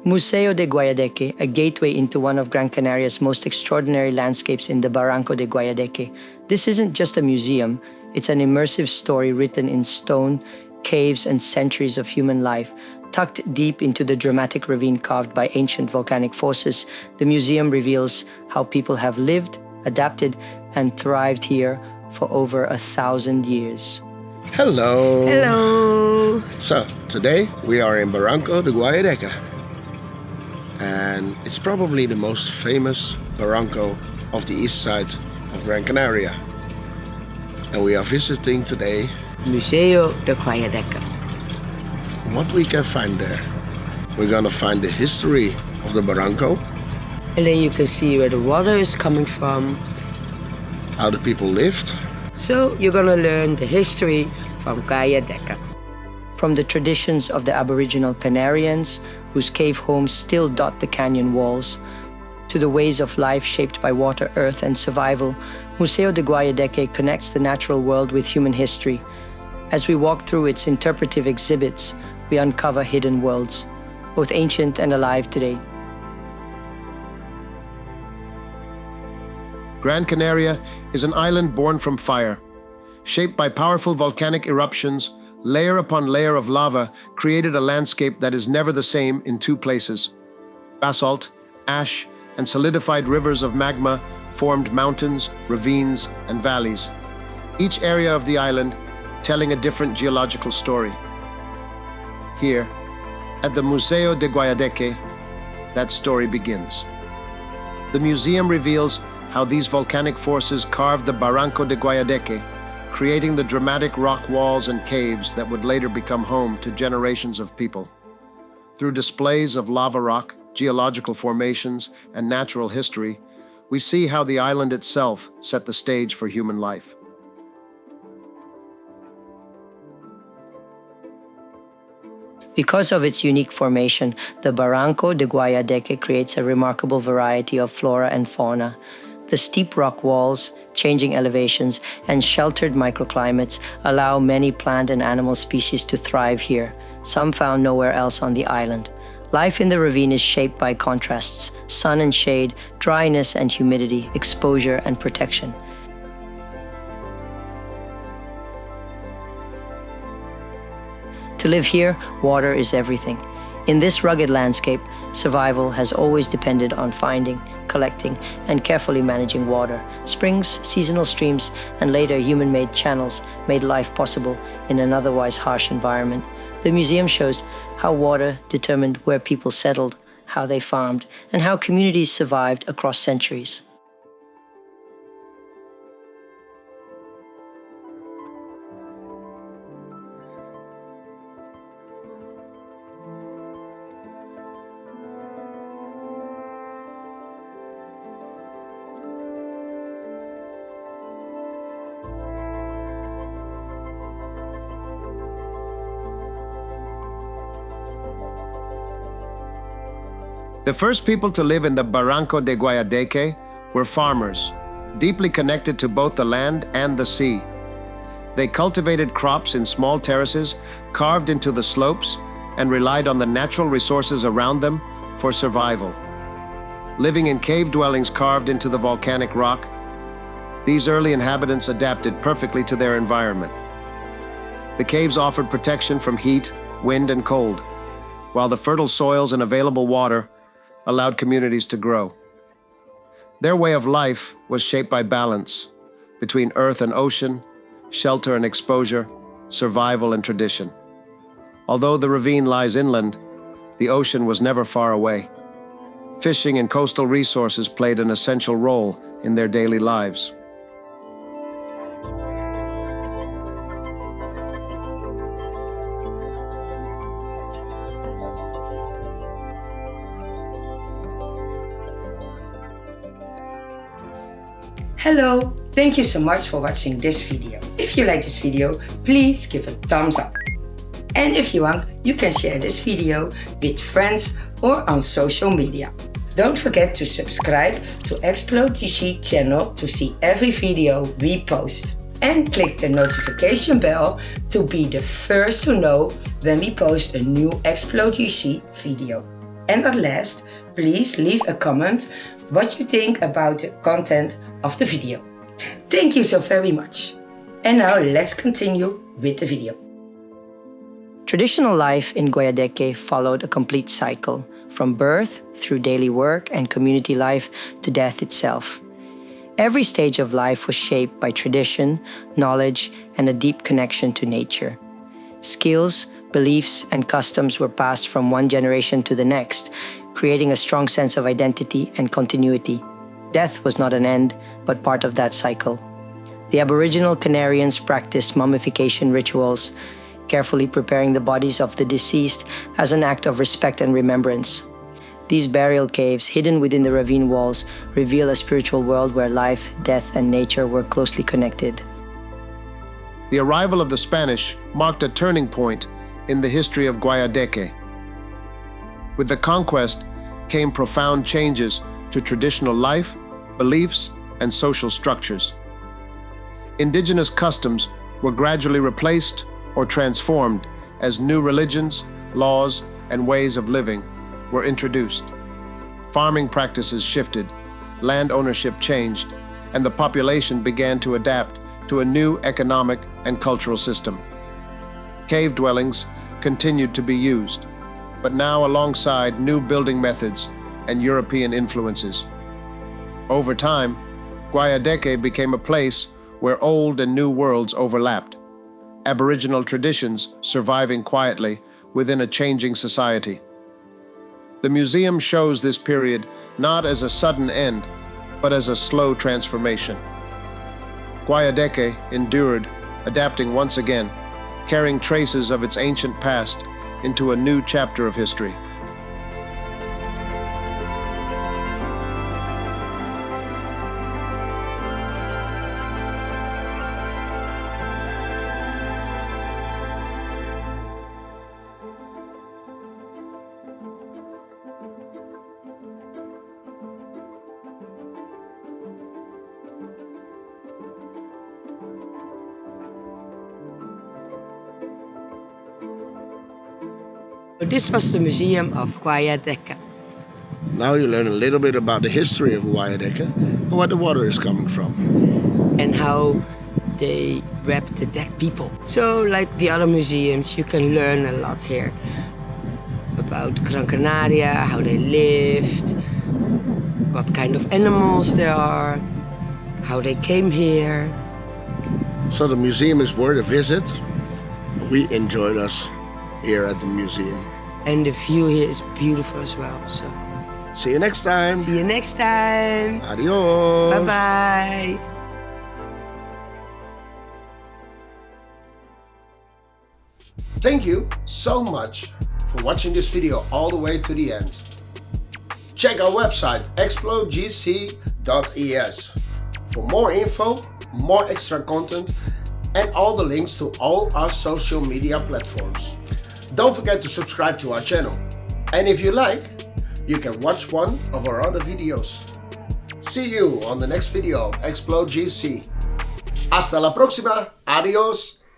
Museo de Guayadeque, a gateway into one of Gran Canaria's most extraordinary landscapes in the Barranco de Guayadeque. This isn't just a museum, it's an immersive story written in stone, caves, and centuries of human life. Tucked deep into the dramatic ravine carved by ancient volcanic forces, the museum reveals how people have lived, adapted, and thrived here for over 1,000 years. Hello! Hello! So, today we are in Barranco de Guayadeque. And it's probably the most famous barranco of the east side of Gran Canaria. And we are visiting today Museo de Guayadeque. What we can find there. We're gonna find the history of the barranco. And then you can see where the water is coming from. How the people lived. So you're gonna learn the history from Guayadeque. From the traditions of the Aboriginal Canarians, whose cave homes still dot the canyon walls, to the ways of life shaped by water, earth, and survival, Museo de Guayadeque connects the natural world with human history. As we walk through its interpretive exhibits, we uncover hidden worlds, both ancient and alive today. Gran Canaria is an island born from fire. Shaped by powerful volcanic eruptions, layer upon layer of lava created a landscape that is never the same in two places. Basalt, ash, and solidified rivers of magma formed mountains, ravines, and valleys. Each area of the island telling a different geological story. Here, at the Museo de Guayadeque, that story begins. The museum reveals how these volcanic forces carved the Barranco de Guayadeque, creating the dramatic rock walls and caves that would later become home to generations of people. Through displays of lava rock, geological formations, and natural history, we see how the island itself set the stage for human life. Because of its unique formation, the Barranco de Guayadeque creates a remarkable variety of flora and fauna. The steep rock walls, changing elevations, and sheltered microclimates allow many plant and animal species to thrive here, some found nowhere else on the island. Life in the ravine is shaped by contrasts: sun and shade, dryness and humidity, exposure and protection. To live here, water is everything. In this rugged landscape, survival has always depended on finding, collecting, and carefully managing water. Springs, seasonal streams, and later human-made channels made life possible in an otherwise harsh environment. The museum shows how water determined where people settled, how they farmed, and how communities survived across centuries. The first people to live in the Barranco de Guayadeque were farmers, deeply connected to both the land and the sea. They cultivated crops in small terraces, carved into the slopes, and relied on the natural resources around them for survival. Living in cave dwellings carved into the volcanic rock, these early inhabitants adapted perfectly to their environment. The caves offered protection from heat, wind, and cold, while the fertile soils and available water allowed communities to grow. Their way of life was shaped by balance between earth and ocean, shelter and exposure, survival and tradition. Although the ravine lies inland, the ocean was never far away. Fishing and coastal resources played an essential role in their daily lives. Hello, thank you so much for watching this video. If you like this video, please give a thumbs up. And if you want, you can share this video with friends or on social media. Don't forget to subscribe to ExploGC channel to see every video we post. And click the notification bell to be the first to know when we post a new ExploGC video. And at last, please leave a comment what you think about the content of the video. Thank you so very much. And now let's continue with the video. Traditional life in Guayadeque followed a complete cycle, from birth through daily work and community life to death itself. Every stage of life was shaped by tradition, knowledge, and a deep connection to nature. Skills, beliefs, and customs were passed from one generation to the next, creating a strong sense of identity and continuity. Death was not an end, but part of that cycle. The Aboriginal Canarians practiced mummification rituals, carefully preparing the bodies of the deceased as an act of respect and remembrance. These burial caves, hidden within the ravine walls, reveal a spiritual world where life, death, and nature were closely connected. The arrival of the Spanish marked a turning point in the history of Guayadeque. With the conquest came profound changes to traditional life, beliefs, and social structures. Indigenous customs were gradually replaced or transformed as new religions, laws, and ways of living were introduced. Farming practices shifted, land ownership changed, and the population began to adapt to a new economic and cultural system. Cave dwellings continued to be used, but now alongside new building methods and European influences. Over time, Guayadeque became a place where old and new worlds overlapped, Aboriginal traditions surviving quietly within a changing society. The museum shows this period not as a sudden end, but as a slow transformation. Guayadeque endured, adapting once again, carrying traces of its ancient past into a new chapter of history. This was the Museum of Guayadeque. Now you learn a little bit about the history of Guayadeque and where the water is coming from. And how they wrapped the dead people. So, like the other museums, you can learn a lot here about Gran Canaria, how they lived, what kind of animals there are, how they came here. So the museum is worth a visit. We enjoyed us here at the museum. And the view here is beautiful as well. So See you next time. see you next time. Adios. Bye-bye. Thank you so much for watching this video all the way to the end. Check our website ExploGC.es for more info, more extra content, and all the links to all our social media platforms. Don't forget to subscribe to our channel. And if you like, you can watch one of our other videos. See you on the next video of ExploGC. Hasta la próxima. Adios.